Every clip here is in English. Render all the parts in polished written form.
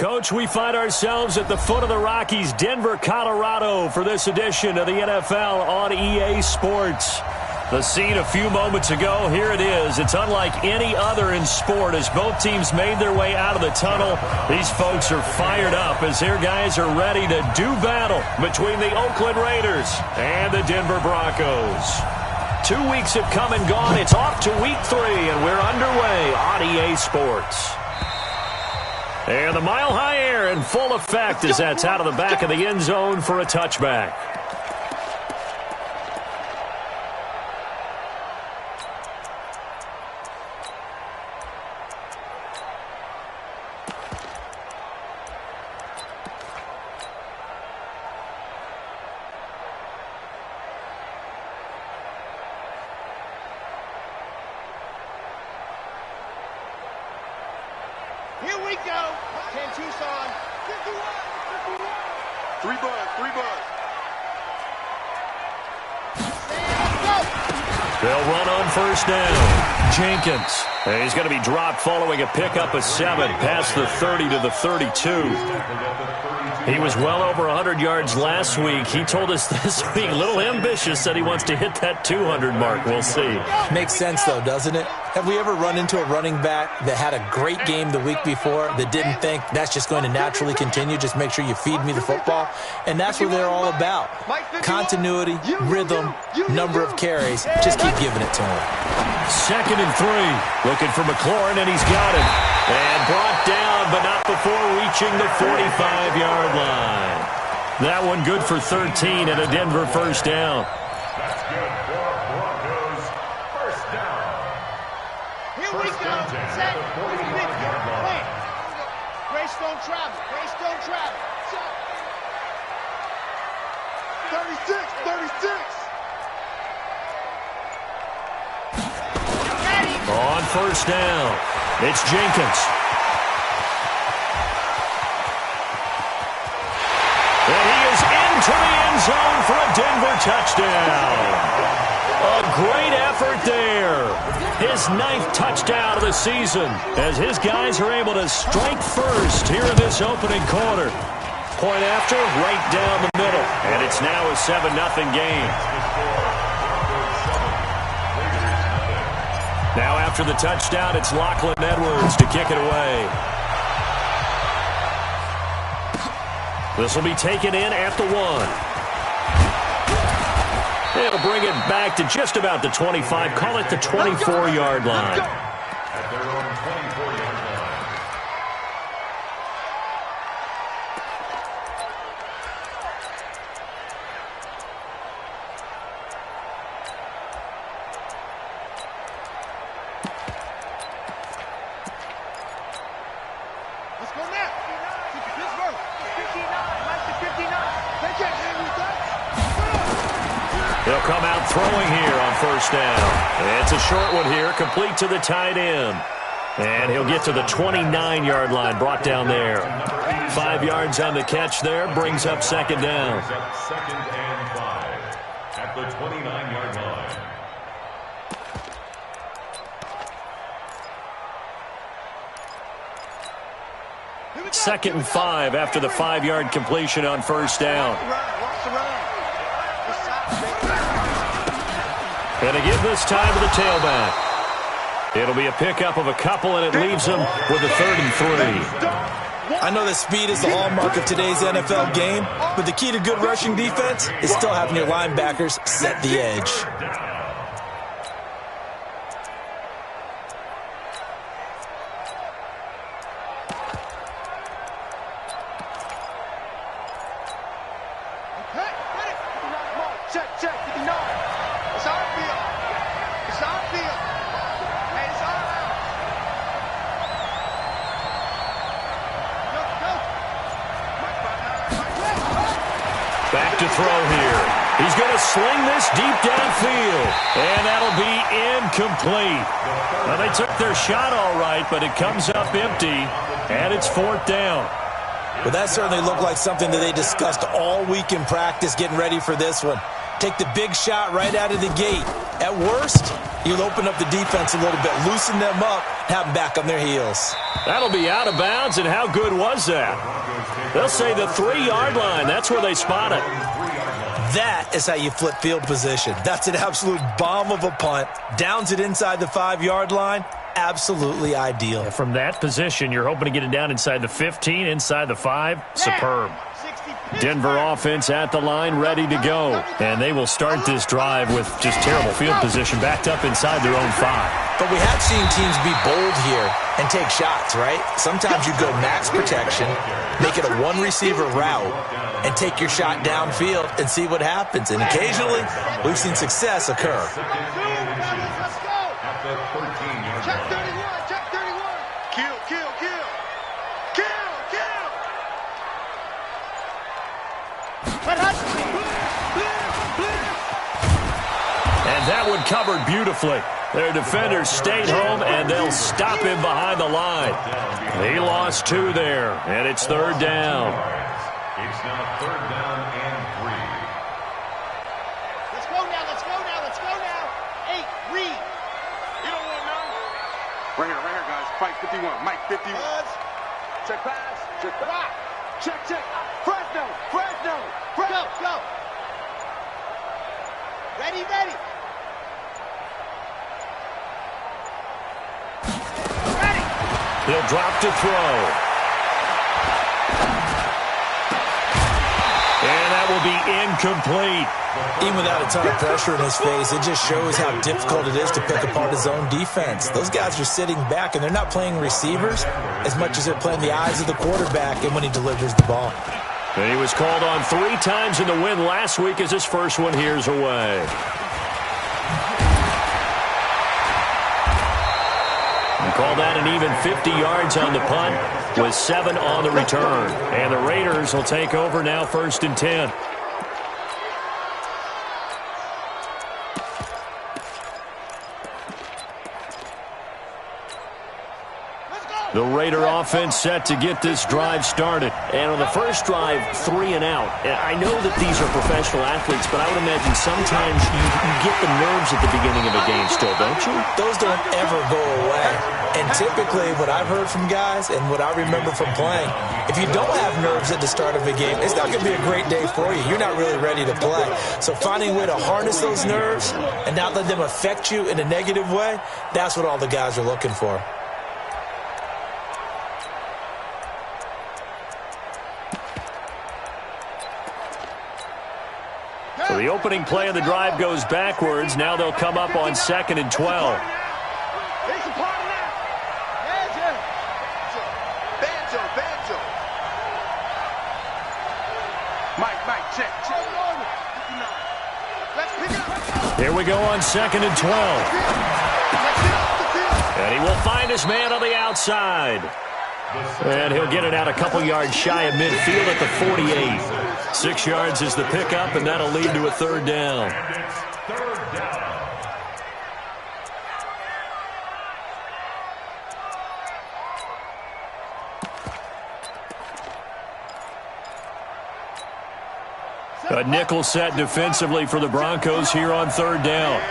Coach, we find ourselves at the foot of the Rockies, Denver, Colorado, for this edition of the NFL on EA Sports. The scene a few moments ago, here it is. It's unlike any other in sport as both teams made their way out of the tunnel. These folks are fired up as their guys are ready to do battle between the Oakland Raiders and the Denver Broncos. 2 weeks have come and gone. It's off to week 3, and we're underway on EA Sports. And the mile-high air in full effect as that's out of the back of the end zone for a touchback. Here we go. 10 Tucson. 51. 3 bud. They'll run on first down. Jenkins. And he's going to be dropped following a pickup of 7 past the 30 to the 32. He was well over 100 yards last week. He told us this week, a little ambitious, said he wants to hit that 200 mark. We'll see. Makes sense, though, doesn't it? Have we ever run into a running back that had a great game the week before that didn't think that's just going to naturally continue? Just make sure you feed me the football. And that's what they're all about. Continuity, rhythm, number of carries. Just keep giving it to him. 2nd and 3. Looking for McLaurin, and he's got it. And brought down, but not before reaching the 45-yard line. That one good for 13 and a Denver first down. That's good for Broncos. First down. Here we go. Set. 45-yard line. Greystone travel. 36. On first down, it's Jenkins. And he is into the end zone for a Denver touchdown. A great effort there. His 9th touchdown of the season as his guys are able to strike first here in this opening quarter. Point after, right down the middle. And it's now a 7-0 game. Now after the touchdown, it's Lachlan Edwards to kick it away. This will be taken in at the 1. It'll bring it back to just about the 25. Call it the 24-yard line. At their own 24-yard line. Let's go now. Pittsburgh. 59. Mike to 59. They'll come out throwing here on first down. It's a short one here, complete to the tight end. And he'll get to the 29-yard line, brought down there. 5 yards on the catch there, brings up 2nd down. 2nd and 5 at the 29-yard line. Second and 5 after the 5-yard completion on first down. And again this time to the tailback. It'll be a pickup of a couple, and it leaves them with a 3rd and 3. I know that speed is the hallmark of today's NFL game, but the key to good rushing defense is still having your linebackers set the edge. Check, 59. It's our field. Hey, it's our house. Go. Back to throw here. He's going to sling this deep downfield, and that'll be incomplete. Well, they took their shot all right, but it comes up empty, and it's 4th down. Well, that certainly looked like something that they discussed all week in practice getting ready for this one. Take the big shot right out of the gate. At worst, you'll open up the defense a little bit, loosen them up, have them back on their heels. That'll be out of bounds, and how good was that? They'll say the 3-yard line. That's where they spot it. That is how you flip field position. That's an absolute bomb of a punt. Downs it inside the 5-yard line. Absolutely ideal. From that position, you're hoping to get it down inside the 15, inside the 5. Superb. Denver offense at the line, ready to go. And they will start this drive with just terrible field position, backed up inside their own 5. But we have seen teams be bold here and take shots, right? Sometimes you go max protection, make it a one-receiver route, and take your shot downfield and see what happens. And occasionally, we've seen success occur. Check 31, check 31. Kill, kill, kill. Kill, kill. And that one covered beautifully. Their defenders stayed home, and they'll stop him behind the line. He lost 2 there, and it's 3rd down. It's now 3rd down and 3. Let's go now, let's go now, let's go now. 8, read. You don't want none. Right here, guys. Fight 51. Mike 51. Check pass. Check back. Check, check. Fresno. Fresno. Go, go. Ready, ready. Ready. He'll drop to throw. And that will be incomplete. Even without a ton of pressure in his face, it just shows how difficult it is to pick apart his own defense. Those guys are sitting back, and they're not playing receivers as much as they're playing the eyes of the quarterback and when he delivers the ball. And he was called on 3 times in the win last week as his first one here's away. And call that an even 50 yards on the punt with 7 on the return. And the Raiders will take over now, 1st and 10. The Raider offense set to get this drive started. And on the first drive, 3 and out. I know that these are professional athletes, but I would imagine sometimes you get the nerves at the beginning of a game still, don't you? Those don't ever go away. And typically, what I've heard from guys and what I remember from playing, if you don't have nerves at the start of a game, it's not going to be a great day for you. You're not really ready to play. So finding a way to harness those nerves and not let them affect you in a negative way, that's what all the guys are looking for. So the opening play of the drive goes backwards. Now they'll come up on 2nd and 12. Mike, check. Here we go on 2nd and 12. And he will find his man on the outside. And he'll get it out a couple yards shy of midfield at the 48. 6 yards is the pickup, and that'll lead to a 3rd down. A nickel set defensively for the Broncos here on 3rd down.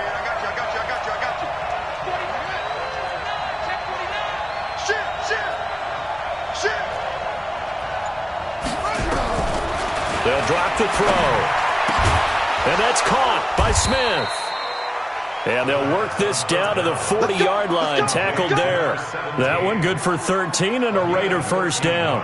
They'll drop the throw. And that's caught by Smith. And they'll work this down to the 40-yard line, tackled there. That one good for 13 and a Raider 1st down.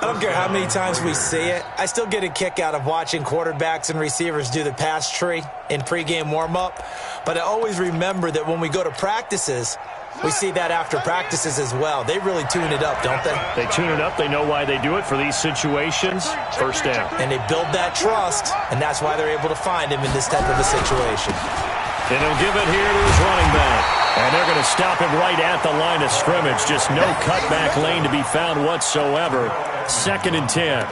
I don't care how many times we see it. I still get a kick out of watching quarterbacks and receivers do the pass tree in pregame warm-up. But I always remember that when we go to practices, we see that after practices as well. They really tune it up, don't they? They tune it up. They know why they do it for these situations. 1st down. And they build that trust, and that's why they're able to find him in this type of a situation. And he'll give it here to his running back. And they're going to stop him right at the line of scrimmage. Just no cutback lane to be found whatsoever. 2nd and 10.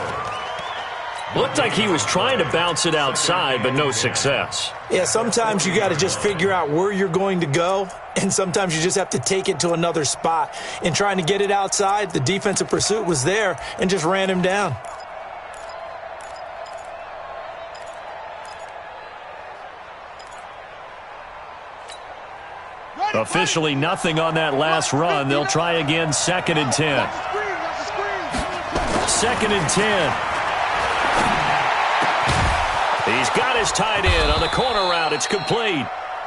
Looked like he was trying to bounce it outside, but no success. Yeah, sometimes you got to just figure out where you're going to go, and sometimes you just have to take it to another spot. In trying to get it outside, the defensive pursuit was there and just ran him down. Officially nothing on that last run. They'll try again, 2nd and 10. 2nd and 10. He's got his tight end on the corner route. It's complete.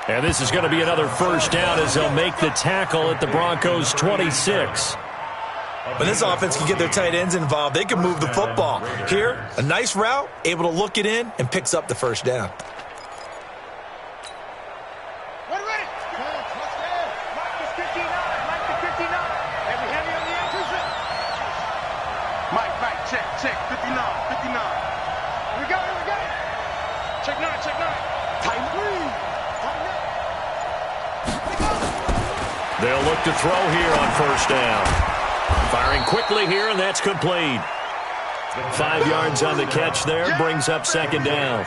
And this is going to be another first down as they'll make the tackle at the Broncos' 26. When this offense can get their tight ends involved, they can move the football. Here, a nice route, able to look it in, and picks up the first down. Check, 59. Here we go. Check 9. Tight three. They'll look to throw here on first down. Firing quickly here, and that's complete. 5 yards on the catch there, brings up 2nd down.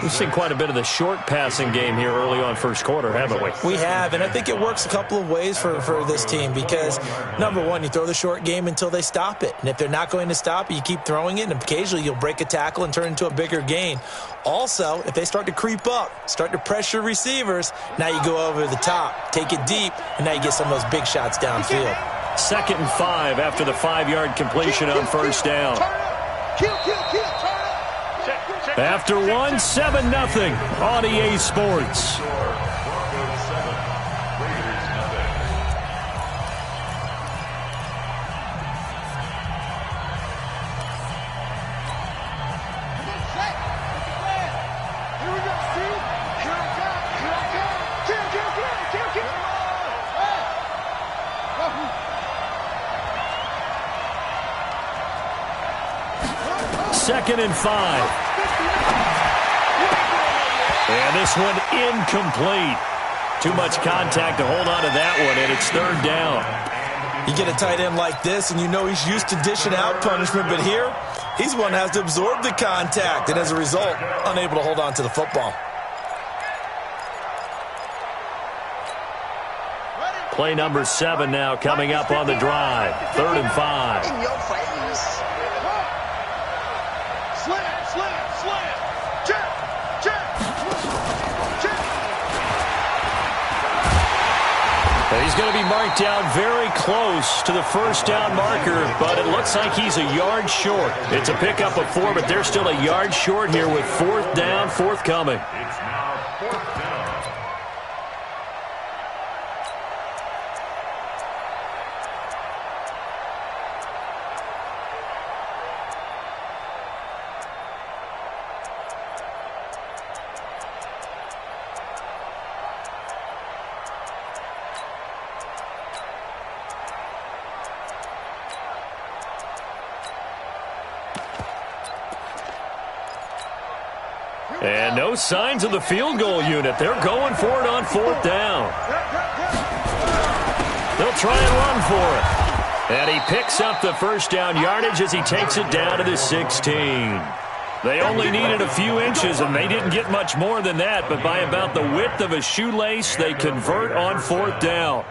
We've seen quite a bit of the short passing game here early on first quarter, haven't we? We have, and I think it works a couple of ways for this team because, number one, you throw the short game until they stop it. And if they're not going to stop it, you keep throwing it, and occasionally you'll break a tackle and turn into a bigger gain. Also, if they start to creep up, start to pressure receivers, now you go over the top, take it deep, and now you get some of those big shots downfield. 2nd and 5 after the 5-yard completion on first down. After 1, 7-0 on EA Sports. Second and 5. And this one incomplete. Too much contact to hold on to that one, and it's 3rd down. You get a tight end like this, and you know he's used to dishing out punishment, but here, he's one that has to absorb the contact, and as a result, unable to hold on to the football. Play number 7 now coming up on the drive. 3rd and 5. In your face. Slam. Check. He's going to be marked down very close to the first down marker, but it looks like he's a yard short. It's a pickup of 4, but they're still a yard short here with 4th down forthcoming. It's now 4th down. And no signs of the field goal unit. They're going for it on 4th down. They'll try and run for it. And he picks up the first down yardage as he takes it down to the 16. They only needed a few inches, and they didn't get much more than that. But by about the width of a shoelace, they convert on 4th down.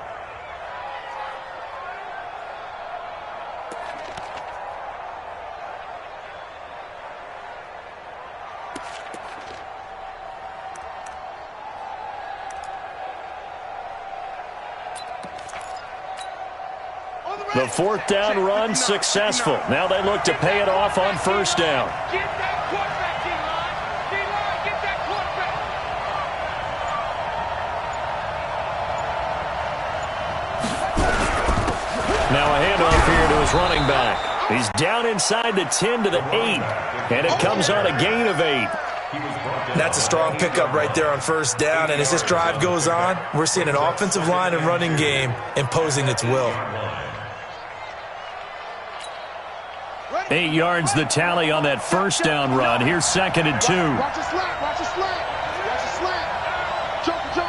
The 4th down run successful. Now they look to pay it off on first down. Get that quarterback, D-line. D-line, get that quarterback. Now a handoff here to his running back. He's down inside the 10 to the 8, and it comes on a gain of 8. That's a strong pickup right there on first down, and as this drive goes on, we're seeing an offensive line and running game imposing its will. 8 yards the tally on that first down run. Here's 2nd and 2. Watch the slant. Watch the slant. Watch the slant. Jumper.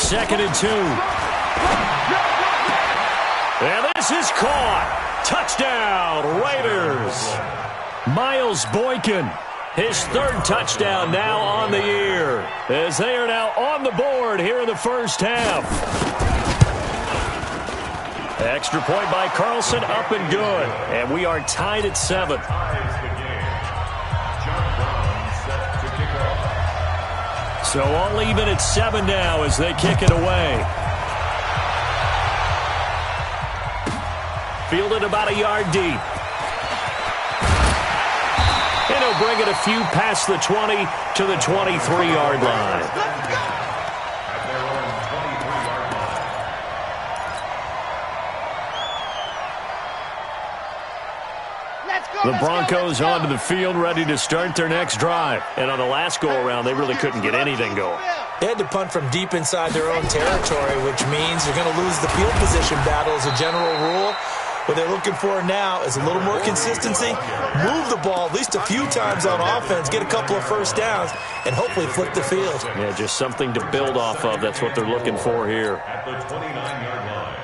2nd and 2. And this is caught. Touchdown, Raiders. Miles Boykin, his 3rd touchdown now on the year, as they are now on the board here in the first half. Extra point by Carlson, up and good. And we are tied at 7. So all even at 7 now as they kick it away. Fielded about a yard deep. And he'll bring it a few past the 20 to the 23-yard line. The Broncos onto the field, ready to start their next drive. And on the last go-around, they really couldn't get anything going. They had to punt from deep inside their own territory, which means they're going to lose the field position battle as a general rule. What they're looking for now is a little more consistency, move the ball at least a few times on offense, get a couple of first downs, and hopefully flip the field. Yeah, just something to build off of. That's what they're looking for here. At the 29-yard line.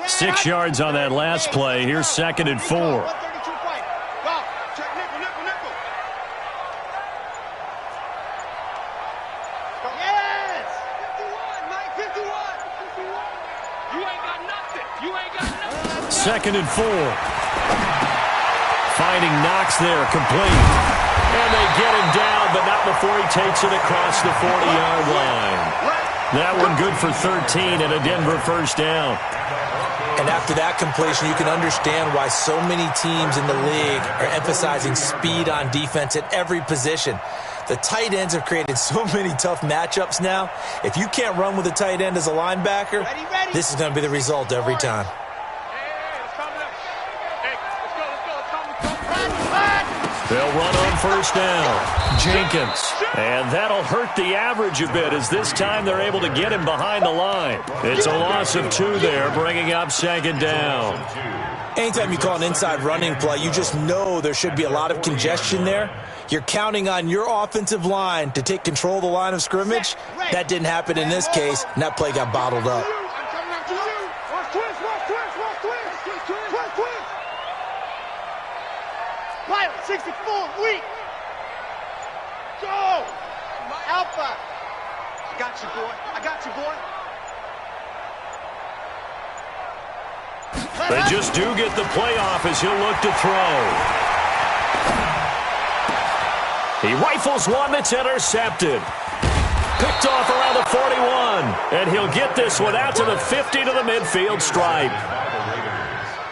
6 yards on that last play. Here's 2nd and 4. Yes! 51, Mike, 51. You ain't got nothing. You ain't got nothing. 2nd and 4. Finding Knox there, complete. And they get him down, but not before he takes it across the 40-yard line. That one good for 13 and a Denver first down. And after that completion, you can understand why so many teams in the league are emphasizing speed on defense at every position. The tight ends have created so many tough matchups now. If you can't run with a tight end as a linebacker, this is going to be the result every time. They'll run on first down. Jenkins. And that'll hurt the average a bit as this time they're able to get him behind the line. It's a loss of 2 there, bringing up 2nd down. Anytime you call an inside running play, you just know there should be a lot of congestion there. You're counting on your offensive line to take control of the line of scrimmage. That didn't happen in this case, and that play got bottled up. Pilot 64, weak. Go! Alpha. I got you, boy. I got you, boy. They just do get the play off as he'll look to throw. He rifles one that's intercepted. Picked off around the 41. And he'll get this one out to the 50 to the midfield stripe.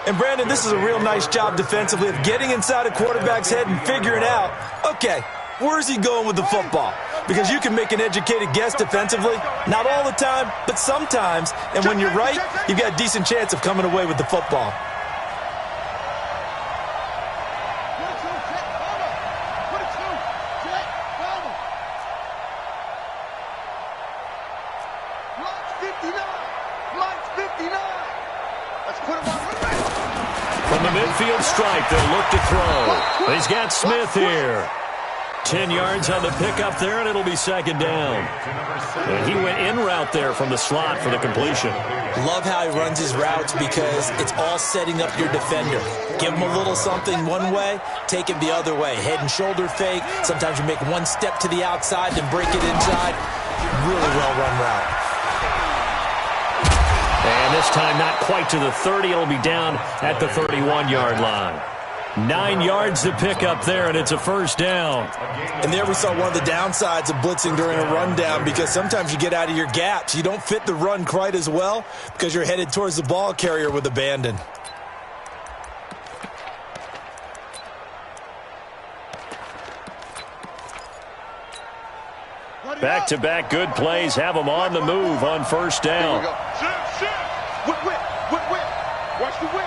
And, Brandon, this is a real nice job defensively of getting inside a quarterback's head and figuring out, okay, where's he going with the football? Because you can make an educated guess defensively. Not all the time, but sometimes. And when you're right, you've got a decent chance of coming away with the football. From the midfield stripe, they'll look to throw. He's got Smith here. 10 yards on the pickup there, and it'll be 2nd down. And he went in route there from the slot for the completion. Love how he runs his routes because it's all setting up your defender. Give him a little something one way, take it the other way. Head and shoulder fake. Sometimes you make one step to the outside, then break it inside. Really well-run route. And this time not quite to the 30. It'll be down at the 31-yard line. 9 yards to pick up there, and it's a first down. And there we saw one of the downsides of blitzing during a rundown because sometimes you get out of your gaps. You don't fit the run quite as well because you're headed towards the ball carrier with abandon. Back-to-back good plays have them on the move on first down. Whip, whip, whip, whip. Watch the whip.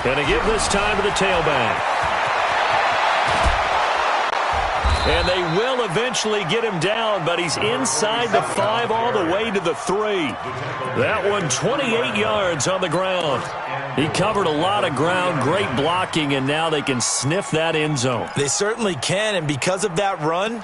Going to give this time to the tailback. And they will eventually get him down, but he's inside the 5 all the way to the 3. That one 28 yards on the ground. He covered a lot of ground, great blocking, and now they can sniff that end zone. They certainly can, and because of that run,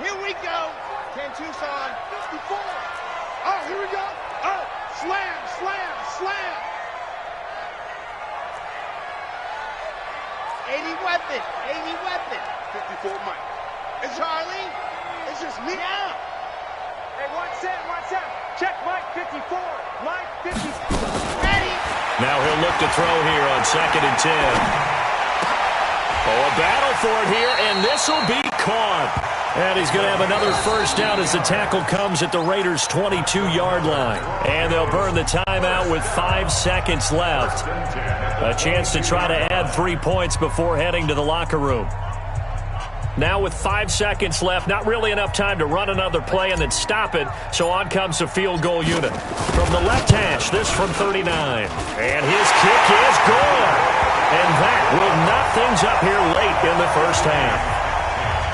Here we go. 10 Tucson. 54. Oh, here we go. Oh, slam, slam, slam. 80 weapon. 80 weapon. 54 Mike. It's Charlie. It's just me now. Hey, 1-7. Check Mike 54. Mike 54. Ready. Now he'll look to throw here on 2nd and 10. Oh, a battle for it here, and this will be caught. And he's going to have another first down as the tackle comes at the Raiders' 22-yard line. And they'll burn the timeout with 5 seconds left. A chance to try to add 3 points before heading to the locker room. Now with 5 seconds left, not really enough time to run another play and then stop it, so on comes the field goal unit. From the left hash, this from 39. And his kick is good. And that will knot things up here late in the first half.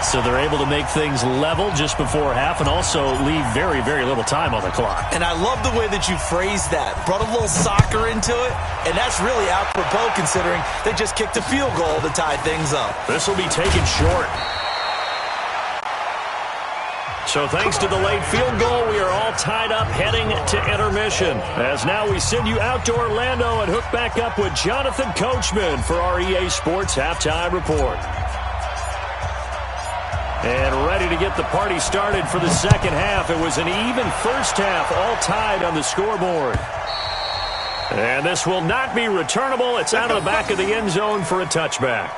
So they're able to make things level just before half and also leave very, very little time on the clock. And I love the way that you phrased that. Brought a little soccer into it, and that's really apropos considering they just kicked a field goal to tie things up. This will be taken short. So thanks to the late field goal, we are all tied up heading to intermission. As now we send you out to Orlando and hook back up with Jonathan Coachman for our EA Sports Halftime Report. And ready to get the party started for the second half. It was an even first half, all tied on the scoreboard. And this will not be returnable. It's out of the back of the end zone for a touchback.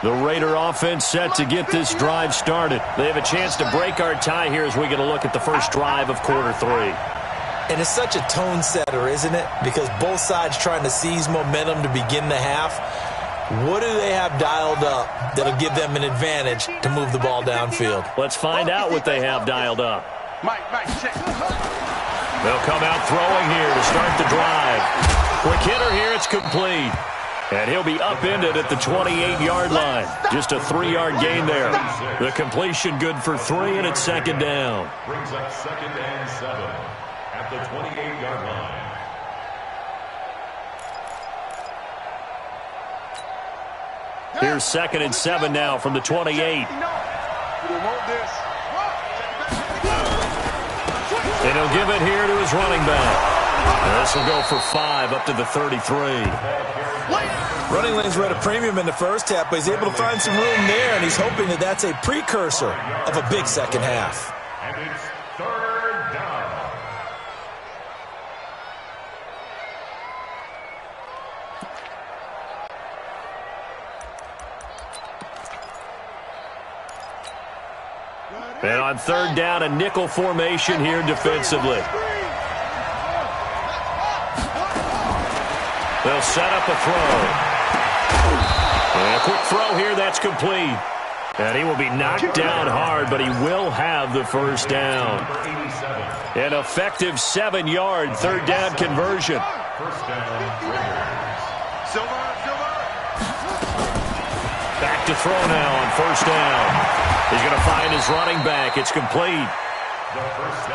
The Raider offense set to get this drive started. They have a chance to break our tie here as we get a look at the first drive of quarter 3. And it's such a tone setter, isn't it? Because both sides trying to seize momentum to begin the half. What do they have dialed up that'll give them an advantage to move the ball downfield? Let's find out what they have dialed up. Mike, check. They'll come out throwing here to start the drive. Quick hitter here, it's complete. And he'll be upended at the 28-yard line. Just a 3-yard gain there. The completion good for 3, and it's second down. Brings up 2nd and 7 at the 28-yard line. Here's 2nd and 7 now from the 28. We don't want this. And he'll give it here to his running back. And this will go for 5 up to the 33. Running lanes were at a premium in the first half, but he's able to find some room there, and he's hoping that that's a precursor of a big second half. And it's 3rd down. And on 3rd down, a nickel formation here defensively. They'll set up a throw. And a quick throw here, that's complete. And he will be knocked down hard, but he will have the first down. An effective 7-yard 3rd down conversion. First down, Raiders. Silver. Back to throw now on 1st down. He's going to find his running back. It's complete.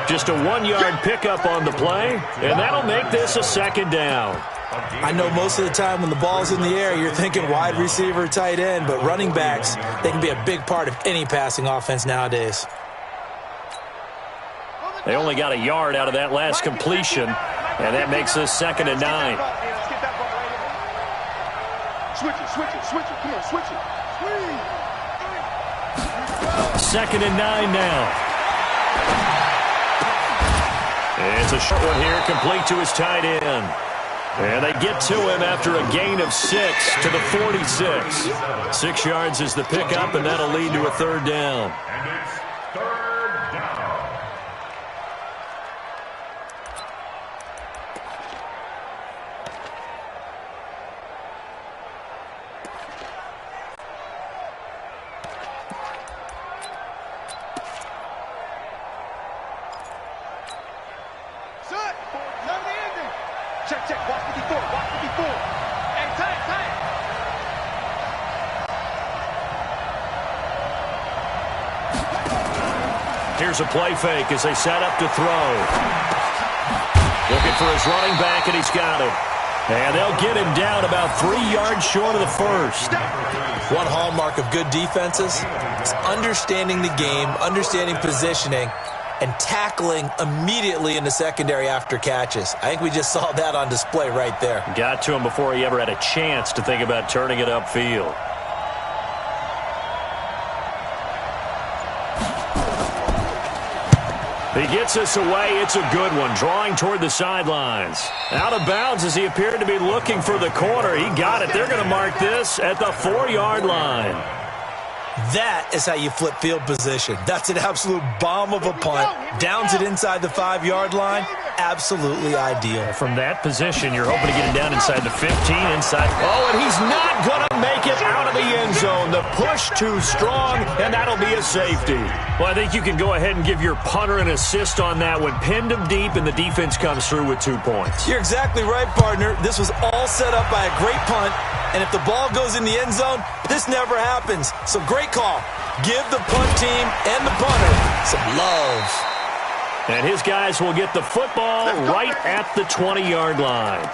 Just a 1-yard pickup on the play, and that'll make this a 2nd down. I know most of the time when the ball's in the air, you're thinking wide receiver, tight end, but running backs, they can be a big part of any passing offense nowadays. They only got a yard out of that last completion, and that makes this 2nd and 9. Switch it. Come on, switch it. 2nd and 9 now. It's a short one here, complete to his tight end. And they get to him after a gain of 6 to the 46. 6 yards is the pickup, and that'll lead to a 3rd down. And it's 3rd down. Set. Number the ending. Check. Watch 54. Hey, tight. Here's a play fake as they set up to throw. Looking looking for his running back, and he's got him. And they'll get him down about 3 yards short of the first. One hallmark of good defenses is understanding the game, understanding positioning, and tackling immediately in the secondary after catches. I think we just saw that on display right there. Got to him before he ever had a chance to think about turning it upfield. He gets us away. It's a good one, drawing toward the sidelines. Out of bounds as he appeared to be looking for the corner. He got it. They're going to mark this at the 4-yard line. That is how you flip field position. That's an absolute bomb of a punt. Downs it inside the 5-yard line. Absolutely ideal. From that position, you're hoping to get it down inside the 15, inside. Oh, and he's not going to make it out of the end zone. The push too strong, and that'll be a safety. Well, I think you can go ahead and give your punter an assist on that one. Pinned him deep, and the defense comes through with 2 points. You're exactly right, partner. This was all set up by a great punt, and if the ball goes in the end zone, this never happens. So great call. Give the punt team and the punter some love. And his guys will get the football right at the 20-yard line.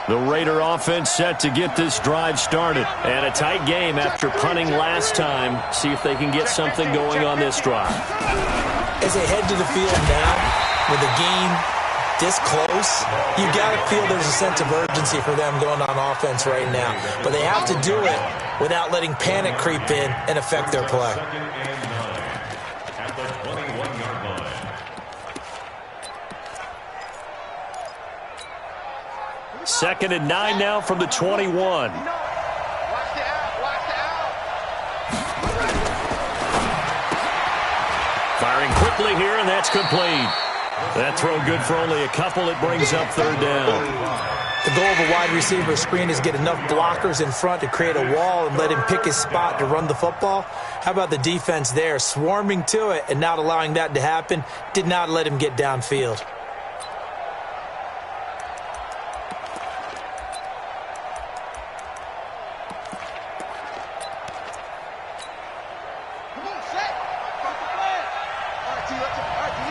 The Raider offense set to get this drive started. And a tight game after punting last time. See if they can get something going on this drive. As they head to the field now, with the game this close, you got to feel there's a sense of urgency for them going on offense right now. But they have to do it without letting panic creep in and affect their play. At the 21-yard line. Second and 9 now from the 21. Watch the out. Watch the out. Firing quickly here, and that's complete. That throw good for only a couple. It brings up 3rd down. The goal of a wide receiver screen is get enough blockers in front to create a wall and let him pick his spot to run the football. How about the defense there, swarming to it and not allowing that to happen? Did not let him get downfield. Come on, set. Start the play. All right, T, let's go. All right, T.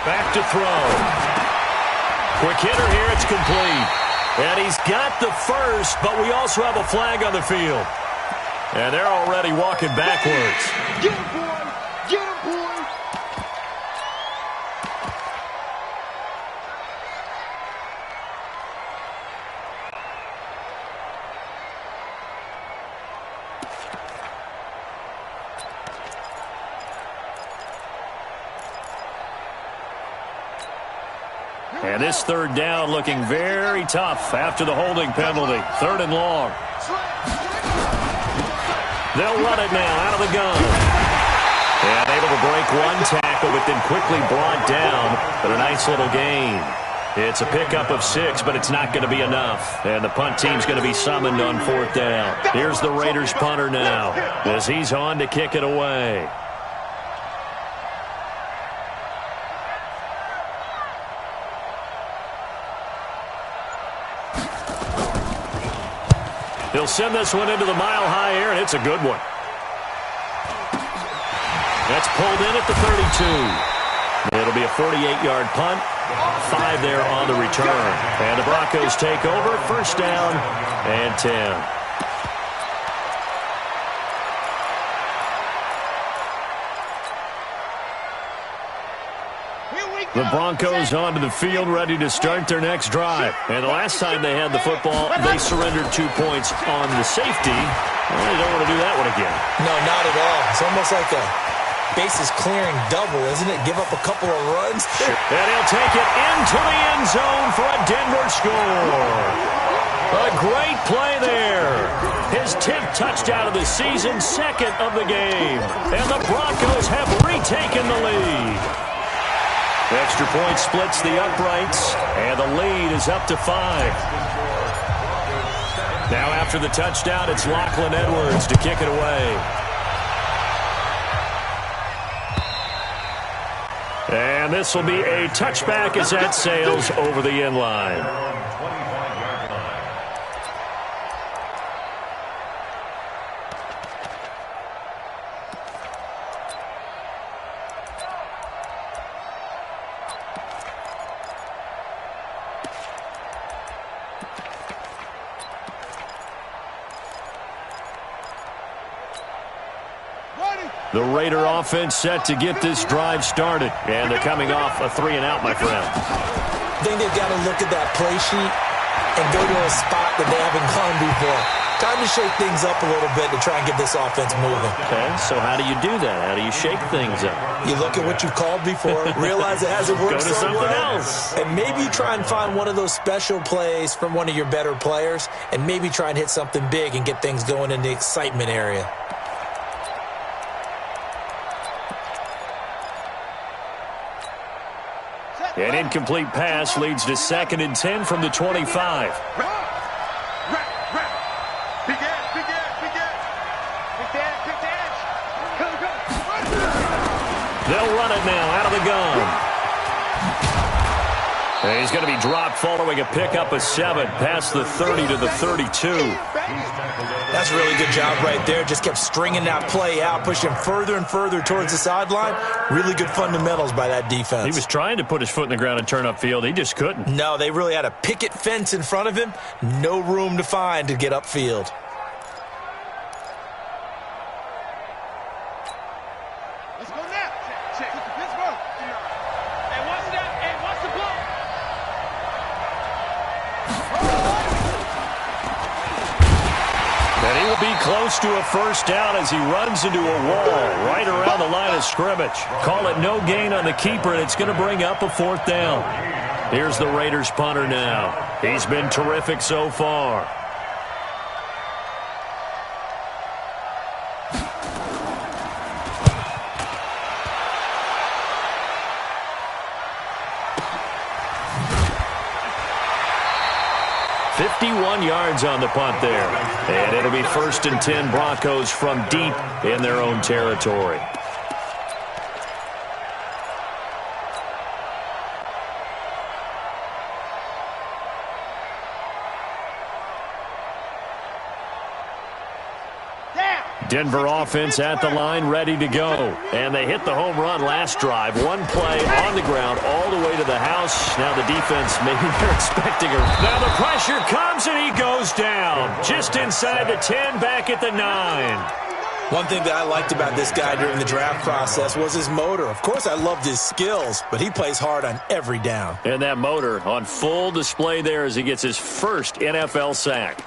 Back to throw. Quick hitter here. It's complete. And he's got the first, but we also have a flag on the field. And they're already walking backwards. Get him, boy. Get him, boy. And this 3rd down looking very tough after the holding penalty. 3rd and long. They'll run it now out of the gun. And able to break one tackle, but then quickly brought down. But a nice little gain. It's a pickup of 6, but it's not going to be enough. And the punt team's going to be summoned on 4th down. Here's the Raiders punter now as he's on to kick it away. He'll send this one into the mile-high air, and it's a good one. That's pulled in at the 32. It'll be a 48-yard punt. 5 there on the return. And the Broncos take over. 1st down and 10. The Broncos onto the field, ready to start their next drive. And the last time they had the football, they surrendered 2 points on the safety. Well, they don't want to do that one again. No, not at all. It's almost like a bases clearing double, isn't it? Give up a couple of runs. And he'll take it into the end zone for a Denver score. A great play there. His 10th touchdown of the season, 2nd of the game. And the Broncos have retaken the lead. Extra point splits the uprights, and the lead is up to 5. Now after the touchdown, it's Lachlan Edwards to kick it away. And this will be a touchback as that sails over the end line. The Raider offense set to get this drive started. And they're coming off a 3-and-out, my friend. I think they've got to look at that play sheet and go to a spot that they haven't gone before. Time to shake things up a little bit to try and get this offense moving. Okay, so how do you do that? How do you shake things up? You look at what you've called before, realize it hasn't worked Go to so something well, else. and maybe you try and find one of those special plays from one of your better players, and maybe try and hit something big and get things going in the excitement area. An incomplete pass leads to 2nd and 10 from the 25. Big edge. Go. They'll run it now out of the gun. And he's going to be dropped following a pickup of 7 past the 30 to the 32. That's a really good job right there. Just kept stringing that play out, pushing further and further towards the sideline. Really good fundamentals by that defense. He was trying to put his foot in the ground and turn upfield. He just couldn't. No, they really had a picket fence in front of him. No room to find to get upfield. Let's go now. Check. Pittsburgh. Hey, what's that? Hey, what's the blow? And he will be close to a first down as he runs into a wall right around the line of scrimmage. Call it no gain on the keeper, and it's going to bring up a 4th down. Here's the Raiders punter now. He's been terrific so far. .51 yards on the punt there. And it'll be 1st and 10 Broncos from deep in their own territory. Denver offense at the line, ready to go. And they hit the home run last drive. One play on the ground all the way to the house. Now the defense, maybe they're expecting her. Now the pressure comes and he goes down. Just inside the 10, back at the 9. One thing that I liked about this guy during the draft process was his motor. Of course, I loved his skills, but he plays hard on every down. And that motor on full display there as he gets his first NFL sack.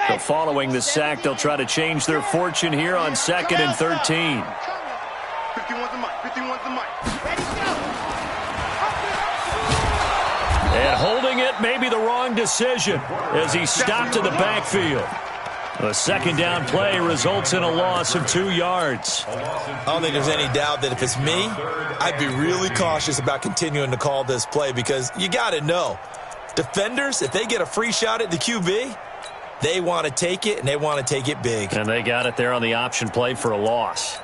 So following the sack, they'll try to change their fortune here on 2nd and 13. 51's the mic. 51's the mic. And holding it may be the wrong decision as he stopped in the backfield. A 2nd down play results in a loss of 2 yards. I don't think there's any doubt that if it's me, I'd be really cautious about continuing to call this play because you got to know, defenders, if they get a free shot at the QB, they want to take it, and they want to take it big. And they got it there on the option play for a loss.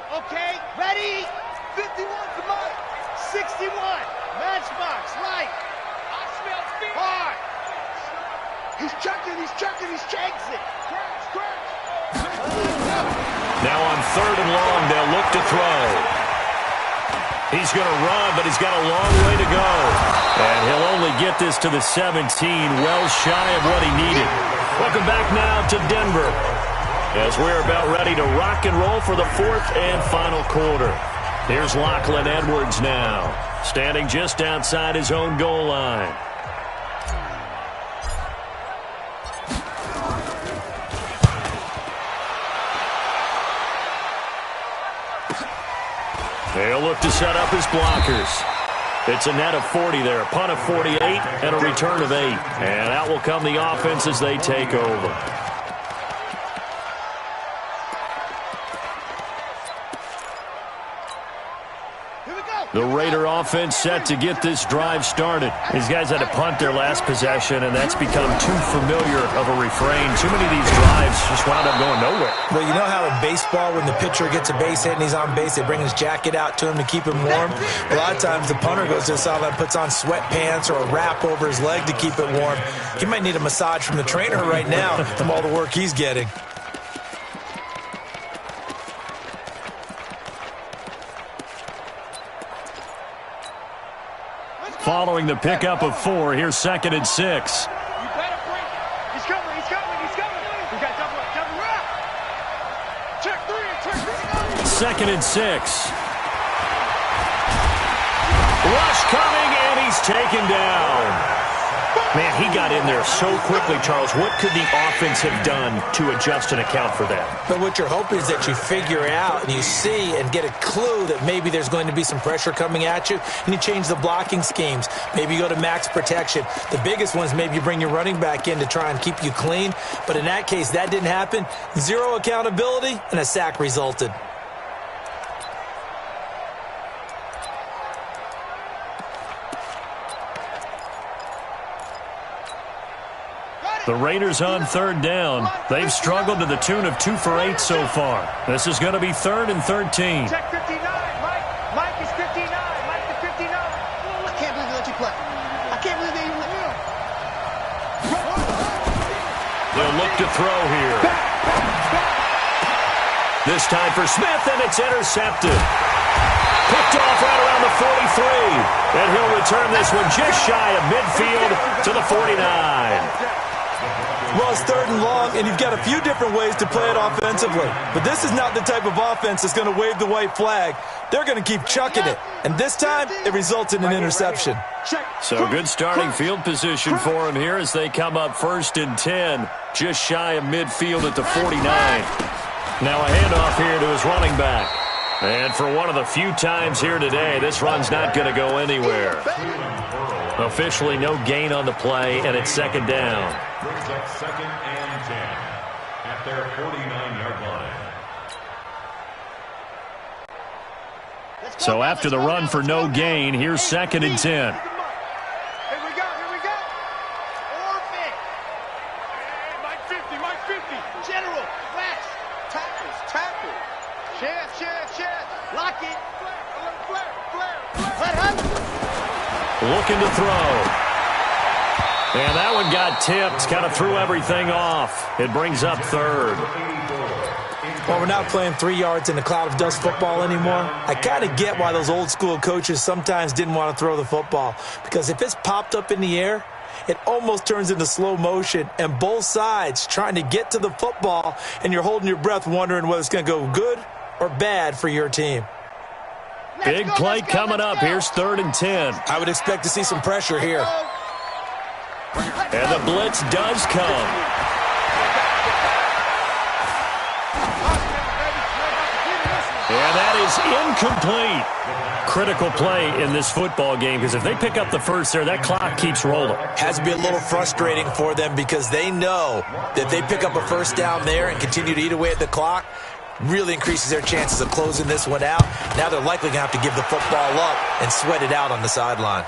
Okay, ready? 51's the mic. 61. Matchbox, right. I smell fear. Hard. He's checking. He checks it. Scratch. Now on 3rd and long, they'll look to throw. He's going to run, but he's got a long way to go. And he'll only get this to the 17, well shy of what he needed. Welcome back now to Denver as we're about ready to rock and roll for the 4th and final quarter. Here's Lachlan Edwards now, standing just outside his own goal line. They'll look to set up his blockers. It's a net of 40 there, a punt of 48, and a return of 8. And out will come the offense as they take over. The Raider offense set to get this drive started. These guys had to punt their last possession, and that's become too familiar of a refrain. Too many of these drives just wound up going nowhere. Well, you know how in baseball, when the pitcher gets a base hit and he's on base, they bring his jacket out to him to keep him warm? A lot of times the punter goes to the sideline, puts on sweatpants or a wrap over his leg to keep it warm. He might need a massage from the trainer right now from all the work he's getting. Following the pickup of 4, here's 2nd and 6. You better bring it. He's coming. We got double up. Check 3. 2nd and 6. Rush coming, and he's taken down. Man, he got in there so quickly, Charles. What could the offense have done to adjust and account for that? But what you're hoping is that you figure out and you see and get a clue that maybe there's going to be some pressure coming at you, and you change the blocking schemes. Maybe you go to max protection. The biggest one is maybe you bring your running back in to try and keep you clean. But in that case, that didn't happen. 0 accountability, and a sack resulted. The Raiders on 3rd down. They've struggled to the tune of 2 for 8 so far. This is going to be 3rd and 13. Check 59. Mike is 59. Mike is 59. I can't believe they let you play. I can't believe they even let you. They'll look to throw here. This time for Smith, and it's intercepted. Picked off right around the 43. And he'll return this one just shy of midfield to the 49. Well, it's 3rd and long, and you've got a few different ways to play it offensively. But this is not the type of offense that's going to wave the white flag. They're going to keep chucking it. And this time, it results in an interception. So good starting field position for him here as they come up 1st and 10, just shy of midfield at the 49. Now a handoff here to his running back. And for one of the few times here today, this run's not going to go anywhere. Officially no gain on the play, and it's 2nd down. Brings up 2nd and 10 at their 49-yard line. So after the run for no gain, here's 2nd and 10. Here we go. Orphan. Hey, Mike 50. General, flash, tackle. Chef. Lock it. Looking to throw. And that one got tipped, kind of threw everything off. It brings up 3rd. Well, we're not playing 3 yards in a cloud of dust football anymore. I kind of get why those old school coaches sometimes didn't want to throw the football. Because if it's popped up in the air, it almost turns into slow motion, and both sides trying to get to the football, and you're holding your breath wondering whether it's going to go good or bad for your team. Big play coming up. Here's 3rd and 10. I would expect to see some pressure here. And the blitz does come. And that is incomplete. Critical play in this football game, because if they pick up the first there, that clock keeps rolling. Has to be a little frustrating for them because they know that if they pick up a first down there and continue to eat away at the clock, really increases their chances of closing this one out. Now they're likely going to have to give the football up and sweat it out on the sideline.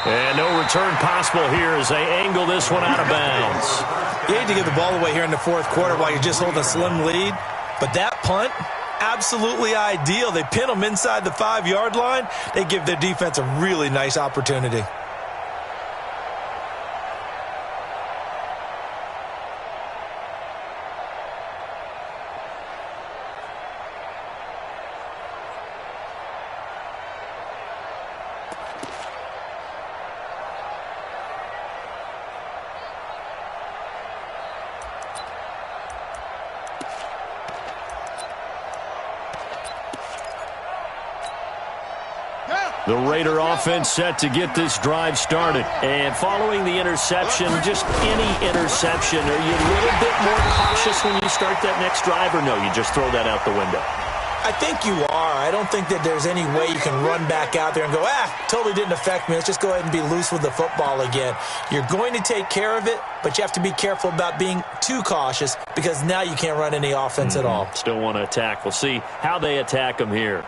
And no return possible here as they angle this one out of bounds. You hate to give the ball away here in the 4th quarter while you're just holding a slim lead, but that punt, absolutely ideal. They pin them inside the 5-yard line. They give their defense a really nice opportunity. The Raider offense set to get this drive started. And following the interception, just any interception, are you a little bit more cautious when you start that next drive, or no, you just throw that out the window? I think you are. I don't think that there's any way you can run back out there and go, totally didn't affect me. Let's just go ahead and be loose with the football again. You're going to take care of it, but you have to be careful about being too cautious because now you can't run any offense at all. Still want to attack. We'll see how they attack them here.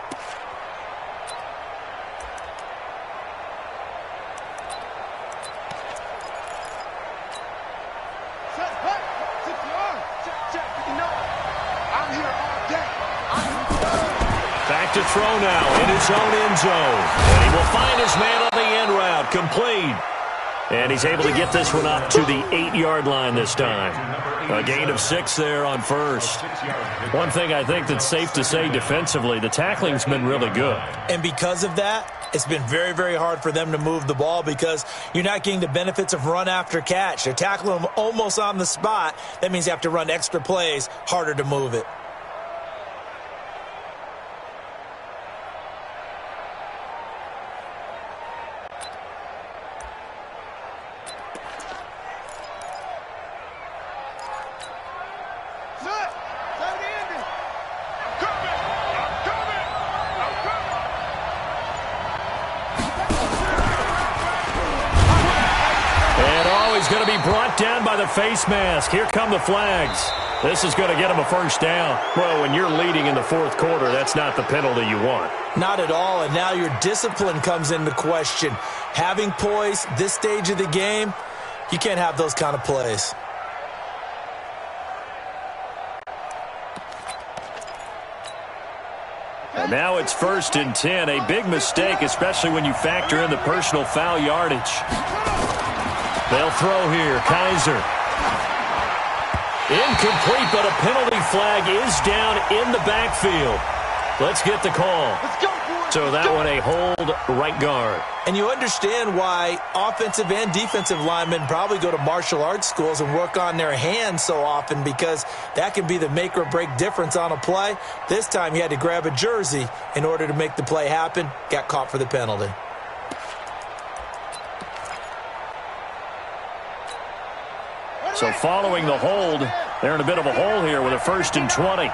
to throw now in his own end zone. And he will find his man on the end route. Complete. And he's able to get this one up to the 8-yard line this time. A gain of 6 there on first. One thing I think that's safe to say defensively, the tackling's been really good. And because of that, it's been very, very hard for them to move the ball because you're not getting the benefits of run after catch. They're tackling them almost on the spot. That means you have to run extra plays, harder to move it. Going to be brought down by the face mask. Here come the flags. This is going to get him a first down. Well, when you're leading in the fourth quarter, that's not the penalty you want. Not at all, and now your discipline comes into question. Having poise this stage of the game, you can't have those kind of plays. And now it's 1st and 10. A big mistake, especially when you factor in the personal foul yardage. They'll throw here. Kaiser. Incomplete, but a penalty flag is down in the backfield. Let's get the call. So that one a hold right guard. And you understand why offensive and defensive linemen probably go to martial arts schools and work on their hands so often, because that can be the make or break difference on a play. This time he had to grab a jersey in order to make the play happen. Got caught for the penalty. So following the hold, they're in a bit of a hole here with a 1st and 20.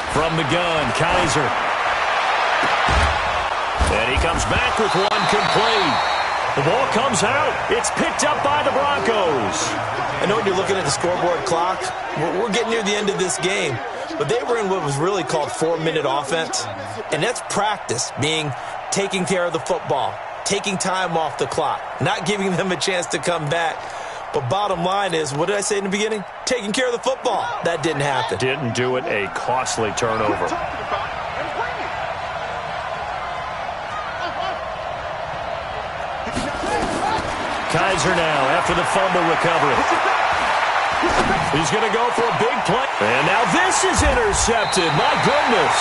From the gun, Kaiser. And he comes back with one complete. The ball comes out. It's picked up by the Broncos. I know when you're looking at the scoreboard clock, we're getting near the end of this game. But they were in what was really called 4-minute offense. And that's practice, meaning taking care of the football, taking time off the clock, not giving them a chance to come back. But bottom line is, what did I say in the beginning? Taking care of the football. That didn't happen. Didn't do it. A costly turnover. Kaiser now after the fumble recovery. He's going to go for a big play. And now this is intercepted. My goodness.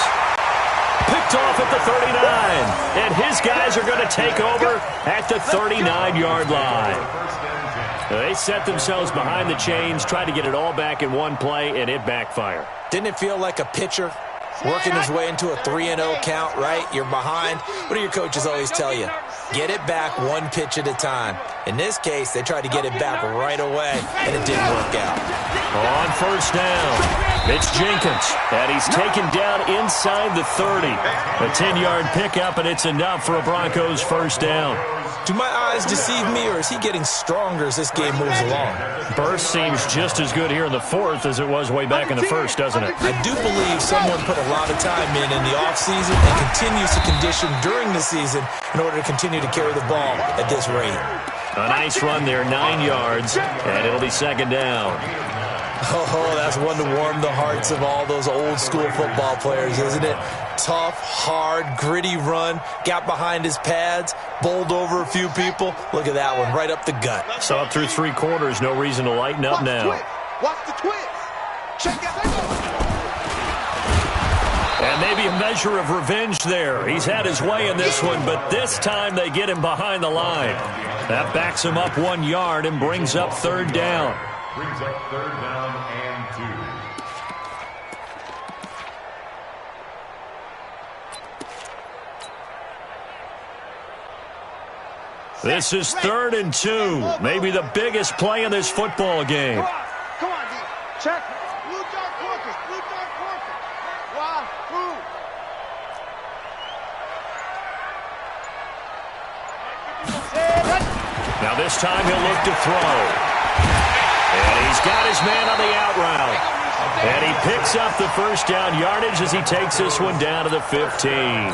Picked off at the 39. And his guys are going to take over at the 39-yard line. They set themselves behind the chains, tried to get it all back in one play, and it backfired. Didn't it feel like a pitcher working his way into a 3-0 count, right? You're behind. What do your coaches always tell you? Get it back one pitch at a time. In this case, they tried to get it back right away, and it didn't work out. On first down, it's Jenkins, and he's taken down inside the 30. A 10-yard pickup, and it's enough for a Broncos first down. Do my eyes deceive me, or is he getting stronger as this game moves along? Burst seems just as good here in the fourth as it was way back in the first, doesn't it? I do believe someone put a lot of time in the offseason and continues to condition during the season in order to continue to carry the ball at this rate. A nice run there, 9 yards, and it'll be second down. Oh, that's one to warm the hearts of all those old school football players, isn't it? Tough, hard, gritty run, got behind his pads, bowled over a few people. Look at that one, right up the gut. So up through 3 quarters, no reason to lighten up now. Watch the twist. Check that. And maybe a measure of revenge there. He's had his way in this one, but this time they get him behind the line. That backs him up 1 yard and brings up third down. Brings up third down and 2. This is 3rd and 2. Maybe the biggest play in this football game. Come on, D. Check. Blue dot focus. Blue dot focus. Wahoo. Now this time he'll look to throw. And he's got his man on the out route. And he picks up the first down yardage as he takes this one down to the 15.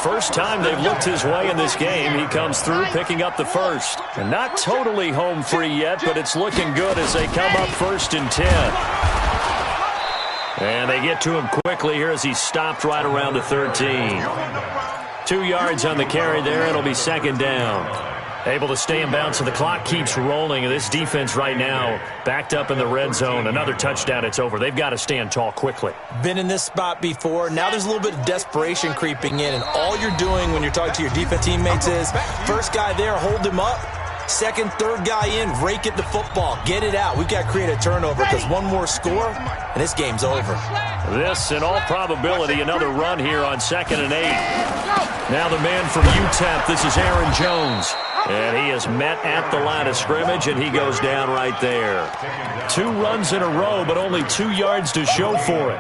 First time they've looked his way in this game. He comes through picking up the first. And not totally home free yet, but it's looking good as they come up 1st and 10. And they get to him quickly here as he stopped right around the 13. 2 yards on the carry there. It'll be second down. Able to stay in bounds, so the clock keeps rolling. This defense right now backed up in the red zone. Another touchdown, it's over. They've got to stand tall quickly. Been in this spot before. Now there's a little bit of desperation creeping in, and all you're doing when you're talking to your defense teammates is first guy there, hold him up. Second, third guy in, rake at the football. Get it out. We've got to create a turnover because one more score, and this game's over. This, in all probability, another run here on 2nd and 8. Now the man from UTEP, this is Aaron Jones. And he is met at the line of scrimmage, and he goes down right there. 2 runs in a row, but only 2 yards to show for it.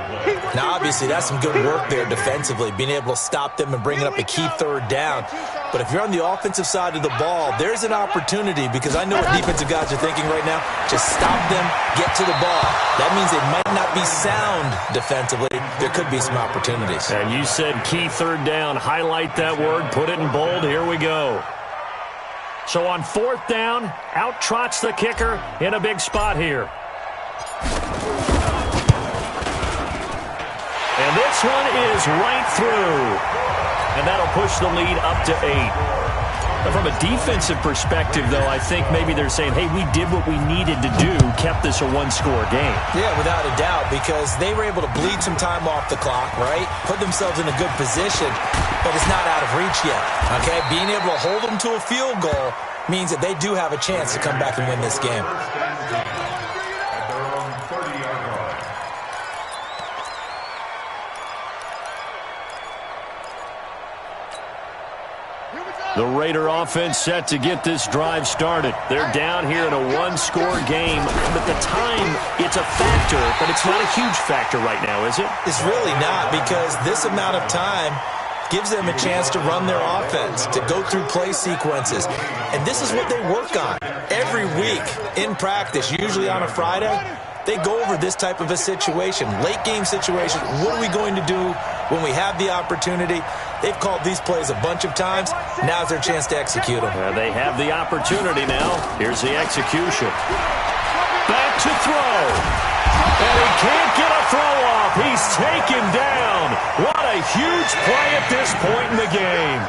Now, obviously, that's some good work there defensively, being able to stop them and bringing up a key third down. But if you're on the offensive side of the ball, there's an opportunity, because I know what defensive guys are thinking right now. Just stop them, get to the ball. That means they might not be sound defensively. There could be some opportunities. And you said key third down. Highlight that word. Put it in bold. Here we go. So on 4th down, out trots the kicker in a big spot here. And this one is right through. And that'll push the lead up to 8. But from a defensive perspective, though, I think maybe they're saying, hey, we did what we needed to do, kept this a one-score game. Yeah, without a doubt, because they were able to bleed some time off the clock, right? Put themselves in a good position, but it's not out of reach yet, okay? Being able to hold them to a field goal means that they do have a chance to come back and win this game. The Raider offense set to get this drive started. They're down here in a one-score game. But the time, it's a factor, but it's not a huge factor right now, is it? It's really not, because this amount of time gives them a chance to run their offense, to go through play sequences. And this is what they work on every week in practice, usually on a Friday. They go over this type of a situation, late game situation. What are we going to do when we have the opportunity? They've called these plays a bunch of times. Now's their chance to execute them. They have the opportunity now. Here's the execution. Back to throw. And he can't get a throw off. He's taken down. What a huge play at this point in the game.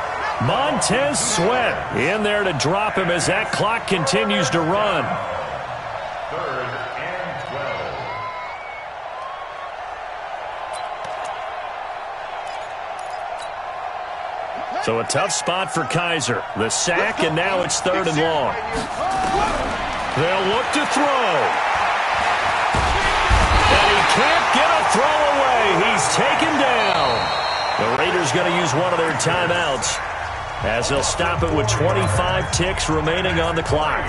Montez Sweat in there to drop him as that clock continues to run. 3rd and 12. So a tough spot for Kaiser. The sack, and now it's 3rd and long. They'll look to throw. And he can't get a throw away. He's taken down. The Raiders going to use one of their timeouts as they'll stop it with 25 ticks remaining on the clock.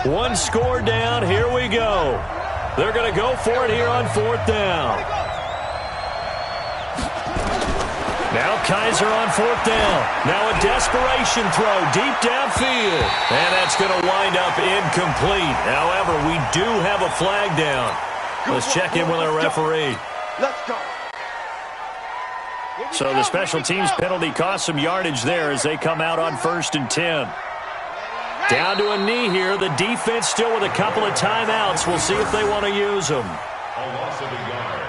One score down. Here we go. They're going to go for it here on 4th down. Now Kaiser on 4th down. Now a desperation throw deep downfield. And that's going to wind up incomplete. However, we do have a flag down. Let's check in with our referee. Let's go. So the special teams penalty cost some yardage there as they come out on 1st and 10. Down to a knee here. The defense still with a couple of timeouts. We'll see if they want to use them. A loss of a yard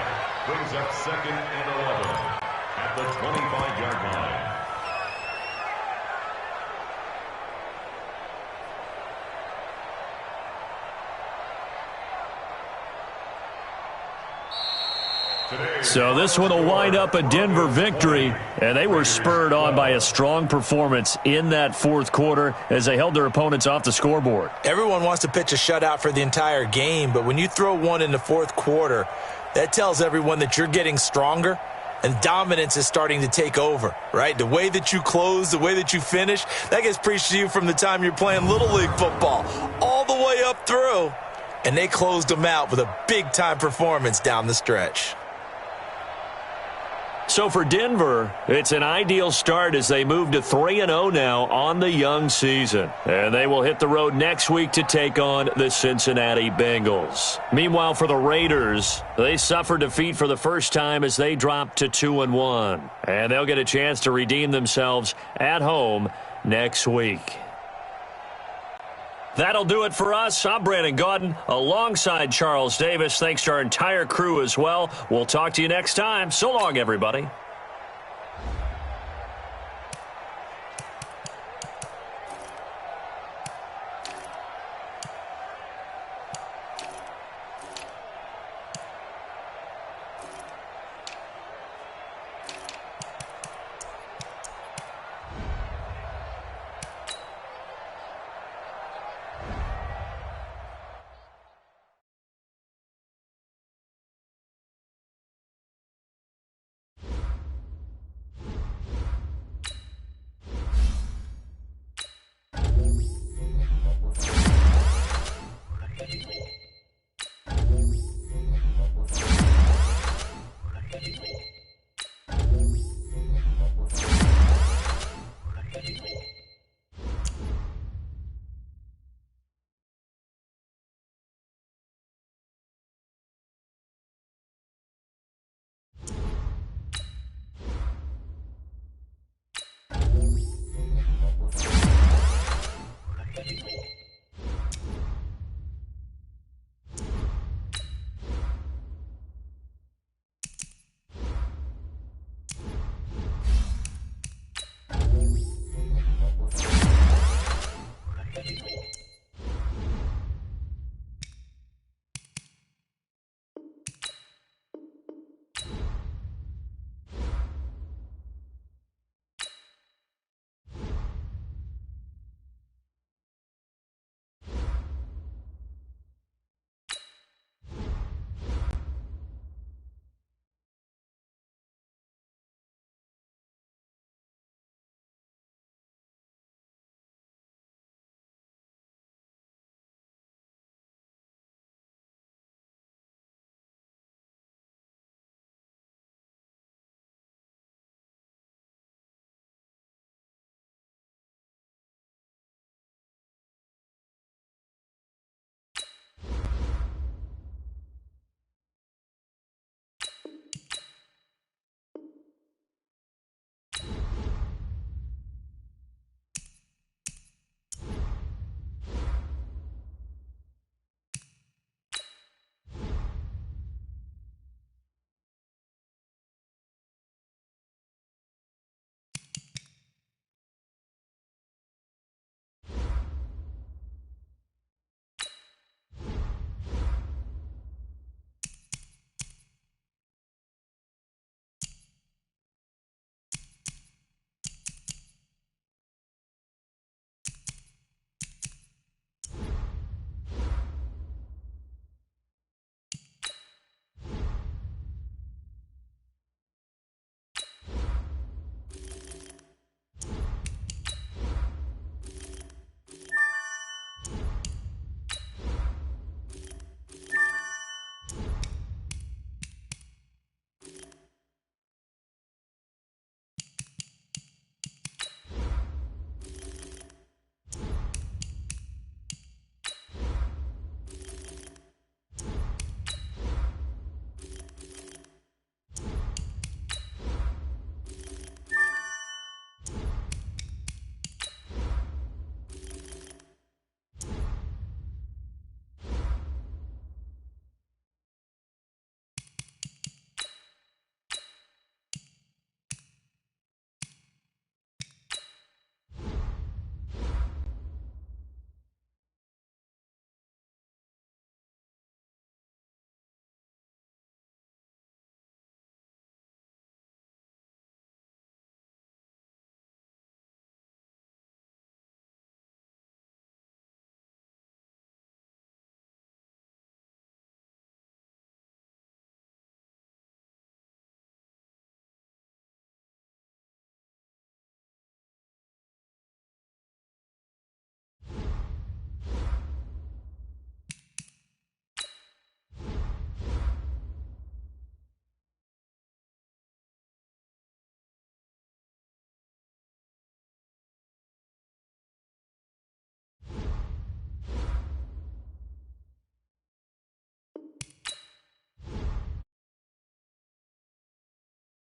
brings up 2nd and 11 at the 25-yard line. So this one will wind up a Denver victory, and they were spurred on by a strong performance in that 4th quarter as they held their opponents off the scoreboard. Everyone wants to pitch a shutout for the entire game, but when you throw one in the 4th quarter, that tells everyone that you're getting stronger and dominance is starting to take over, right? The way that you close, the way that you finish, that gets preached to you from the time you're playing Little League football all the way up through, and they closed them out with a big-time performance down the stretch. So for Denver, it's an ideal start as they move to 3-0 now on the young season. And they will hit the road next week to take on the Cincinnati Bengals. Meanwhile, for the Raiders, they suffered defeat for the first time as they dropped to 2-1. And they'll get a chance to redeem themselves at home next week. That'll do it for us. I'm Brandon Gaudin alongside Charles Davis. Thanks to our entire crew as well. We'll talk to you next time. So long, everybody.